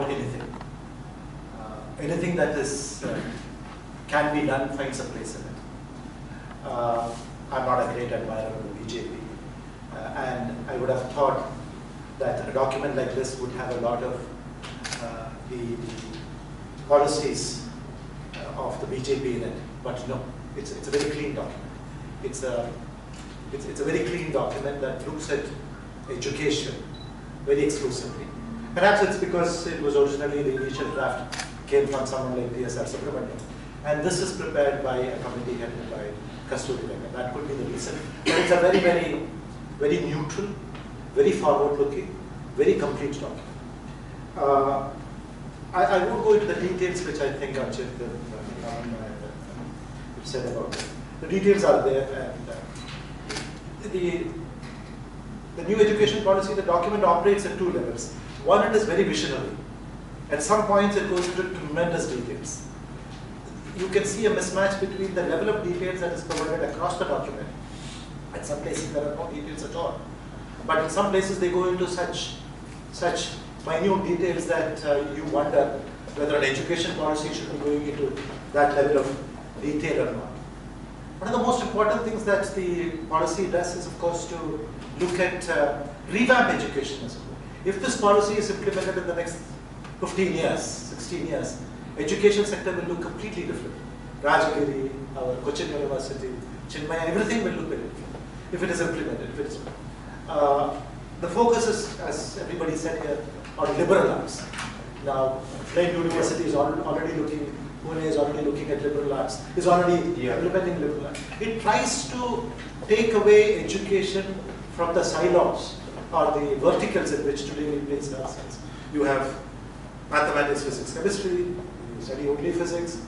about anything. Anything that is can be done finds a place in it. I'm not a great admirer of the BJP, and I would have thought that a document like this would have a lot of the policies of the BJP in it, but no, it's a very clean document. It's a very clean document that looks at education very exclusively. Perhaps it's because it was originally the initial draft came from someone like T.S.R. Subramanian, and this is prepared by a committee headed by Kasturi Rangan. That could be the reason. But it's a very, very, very neutral, very forward-looking, very complete document. I won't go into the details, which I think Archit said about it. The details are there, and the new education policy, the document operates at two levels. One, it is very visionary. At some points, it goes into tremendous details. You can see a mismatch between the level of details that is provided across the document. At some places, there are no details at all. But in some places, they go into such minute details that you wonder whether an education policy should be going into that level of detail or not. One of the most important things that the policy does is, of course, to look at revamp education as well. If this policy is implemented in the next 15 years, 16 years, education sector will look completely different. Rajagiri, our Cochin University, Chinmaya, everything will look very different if it is implemented. If it is, the focus is, as everybody said here, on liberal arts. Now, Flame University is already looking, Pune is already looking at liberal arts, is already implementing liberal arts. It tries to take away education from the silos or the verticals in which today we place ourselves. You have mathematics, physics, chemistry, you study only physics,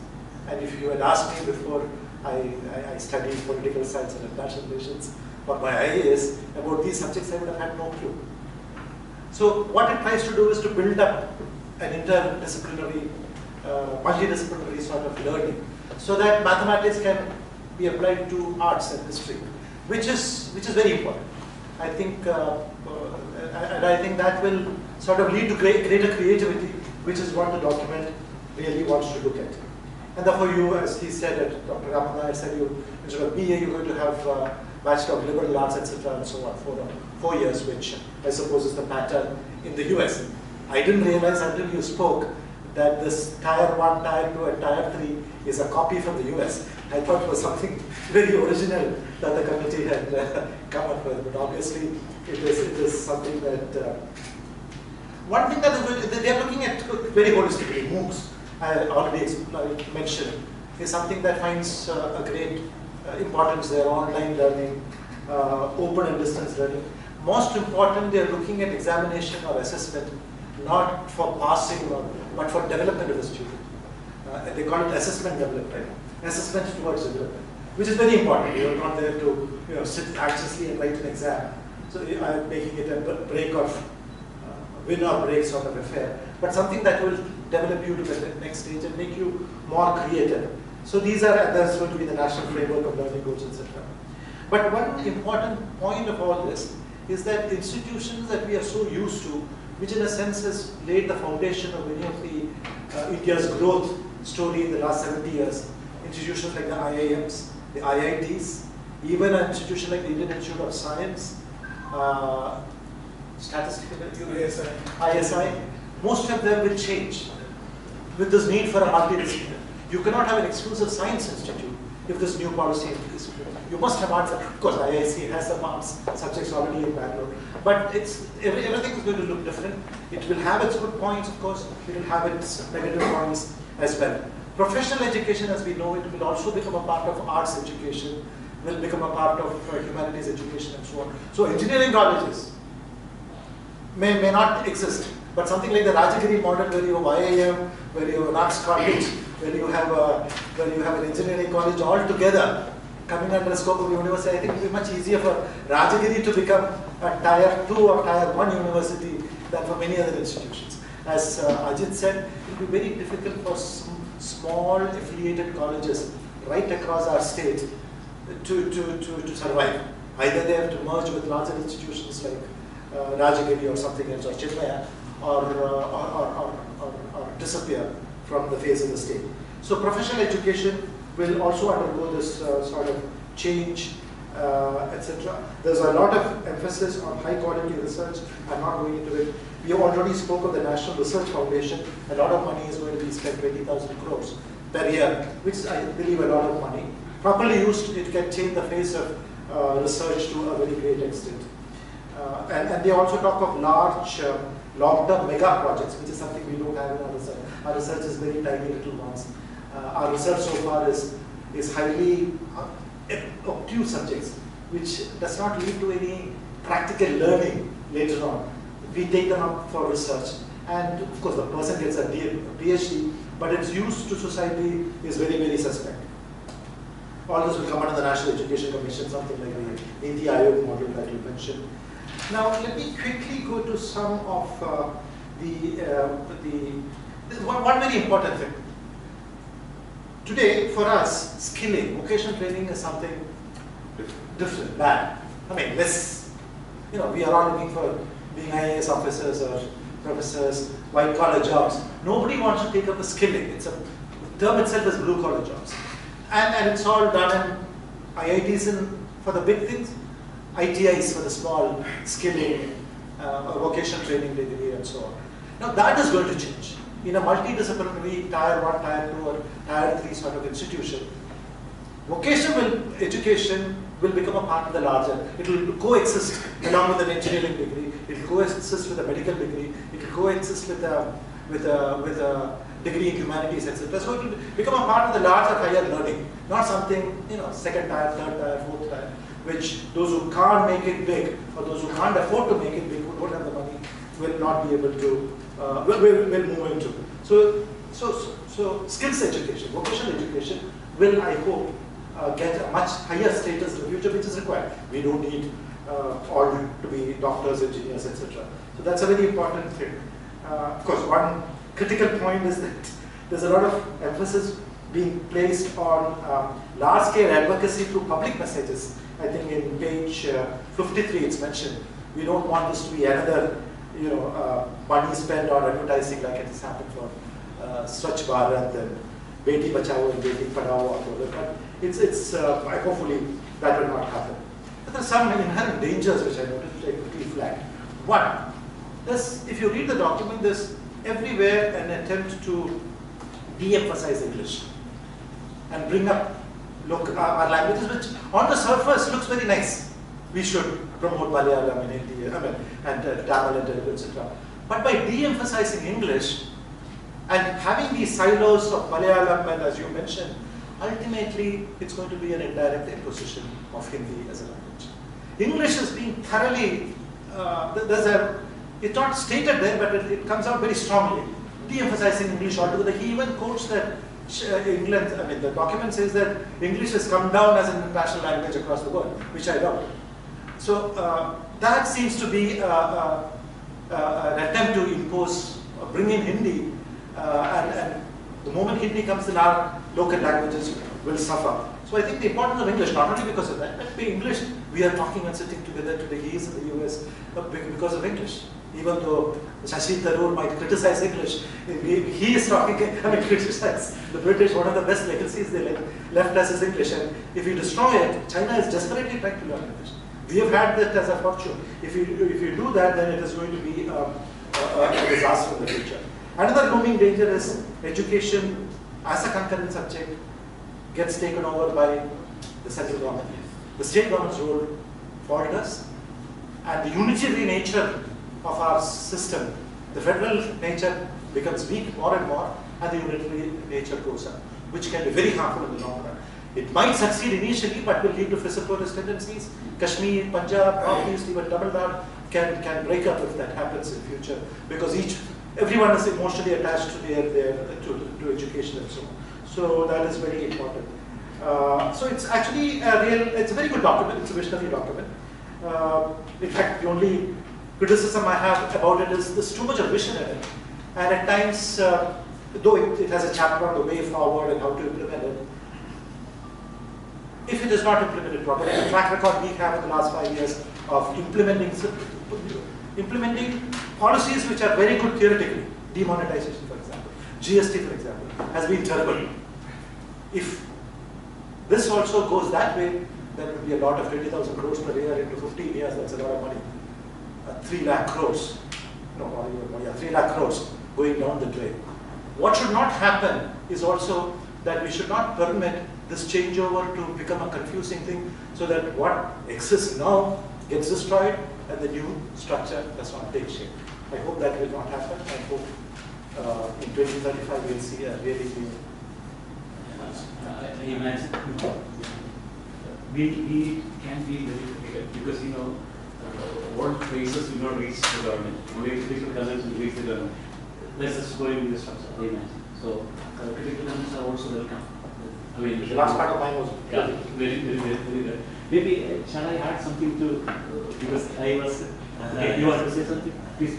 and if you had asked me before I studied political science and international relations for my IAS about these subjects, I would have had no clue. So what it tries to do is to build up an interdisciplinary, multidisciplinary sort of learning, so that mathematics can be applied to arts and history, which is very important. I think, and I think that will sort of lead to greater creativity, which is what the document really wants to look at. And therefore, you, as he said, Dr. Ramana said, you instead of BA, you're going to have Bachelor of Liberal Arts, etc., and so on, for 4 years, which I suppose is the pattern in the US. I didn't realize until you spoke that this Tier 1, Tier 2, and Tier 3 is a copy from the US. I thought it was something very original that the committee had come up with, but obviously it is something that. One thing that they are looking at very holistically, MOOCs, I already mentioned, is something that finds a great importance there, online learning, open and distance learning. Most important, they are looking at examination or assessment, not for passing, but for development of the student. They call it assessment development, assessment towards development, which is very important. You are not there to sit anxiously and write an exam. So I'm making it a break of win or break sort of affair, but something that will develop you to the next stage and make you more creative. So there's going to be the national framework of learning goals, etc. But one important point of all this is that institutions that we are so used to, which in a sense has laid the foundation of many of the India's growth story in the last 70 years, institutions like the IIMs, the IITs, even an institution like the Indian Institute of Science, statistical ISI, most of them will change with this need for a multidiscipline. You cannot have an exclusive science institute if this new policy is implemented. You must have arts. Of course, IIC has some arts subjects already in Bangalore, but everything is going to look different. It will have its good points, of course. It will have its negative points as well. Professional education, as we know it, will also become a part of arts education, will become a part of humanities education, and so on. So engineering colleges may not exist, but something like the Rajagiri model, where you have IIM, where you have an arts college, where you have an engineering college all together coming under the scope of university, I think it will be much easier for Rajagiri to become a Tier 2 or Tier 1 university than for many other institutions. As Ajit said, it will be very difficult for small affiliated colleges right across our state to survive. Either they have to merge with larger institutions like Rajagiri or something else, or Chinmaya, or disappear from the face of the state. So professional education will also undergo this sort of change, etc. There's a lot of emphasis on high quality research. I'm not going into it. We already spoke of the National Research Foundation. A lot of money is going to be spent, 20,000 crores per year, which I believe a lot of money. Properly used, it can change the face of research to a very great extent. And they also talk of large, long-term mega projects, which is something we don't have in our research. Our research is very tiny little ones. Our research so far is highly obtuse subjects, which does not lead to any practical learning later on. We take them up for research, and of course the person gets a PhD, but its use to society is very, very suspect. All this will come under the National Education Commission, something like the Niti Aayog model that you mentioned. Now, let me quickly go to some of one very important thing. Today, for us, skilling, vocational training is something different, bad. I mean, less, we are all looking for being IAS officers or professors, white-collar jobs. Nobody wants to take up a skilling. The term itself is blue-collar jobs. And it's all done in IITs for the big things, ITIs for the small skilling, vocational training degree, and so on. Now, that is going to change. In a multidisciplinary Tier 1, Tier 2, or Tier 3 sort of institution, vocational education will become a part of the larger. It will coexist along with an engineering degree. It will coexist with a medical degree. It will coexist with a degree in humanities, etc. So it will become a part of the larger higher learning, not something, second tier, third tier, fourth tier, which those who can't make it big, or those who can't afford to make it big, who don't have the money, will not be able to, will move into. So skills education, vocational education will, I hope, get a much higher status in the future, which is required. We don't need all to be doctors, engineers, etc. So that's a very important thing. Of course, one critical point is that there's a lot of emphasis being placed on large-scale advocacy through public messages. I think in page 53 it's mentioned. We don't want this to be another, money spent on advertising like it has happened for Swachh Bharat and Beti Bachao and Beti Padhao. But hopefully that will not happen. But there are some inherent dangers which I noticed, which I quickly flagged. One, if you read the document, there's everywhere an attempt to de-emphasize English and bring up our languages, which on the surface looks very nice. We should promote Malayalam and Hindi, and Tamil and Telugu, etc. But by de-emphasizing English and having these silos of Malayalam, and as you mentioned, ultimately it's going to be an indirect imposition of Hindi as a language. English is being thoroughly, it's not stated there, but it comes out very strongly, de-emphasizing English altogether. He even quotes that the document says that English has come down as an international language across the world, which I doubt. So that seems to be an attempt to impose, bring in Hindi, and the moment Hindi comes in, our local languages will suffer. So I think the importance of English, not only because of that, but English, we are talking and sitting together today, he is in the US, because of English. Even though Shashi Tharoor might criticize English, he is talking, criticize the British. One of the best legacies they left us is English. And if you destroy it, China is desperately trying to learn English. We have had that as a fortune. If you do that, then it is going to be a disaster in the future. Another looming danger is education as a concurrent subject gets taken over by the central government. The state government's role falters, and the unitary nature of our system, the federal nature becomes weak more and more, and the unitary nature goes up, which can be very harmful in the long run. It might succeed initially, but will lead to fiscal tendencies. Kashmir, Punjab, Northeast, even Tamil Nadu can break up if that happens in future, because everyone is emotionally attached to to education and so on. So that is very important. So it's actually it's a very good document. It's a visionary document. In fact, the only criticism I have about it is there's too much of vision in it, and at times, though it has a chapter on the way forward and how to implement it, if it is not implemented properly, the track record we have in the last 5 years of implementing policies which are very good theoretically, demonetization, for example, GST, for example, has been terrible. If this also goes that way, then it would be a lot of 20,000 crores per year into 15 years. That's a lot of money. 3 lakh crores. No, not even more. Yeah, 3 lakh crores going down the drain. What should not happen is also that we should not permit this changeover to become a confusing thing, so that what exists now gets destroyed and the new structure does not take shape. I hope that will not happen. I hope in 2035 we'll see a really new. I imagine we can be very critical because world crisis will not reach the government. Only critical concerns will reach the government. Let's just go in the structure. I imagine. So critical concerns are also welcome. I mean, the last part of mine was very good. Maybe shall I add something to because I was. You want to say something? Please.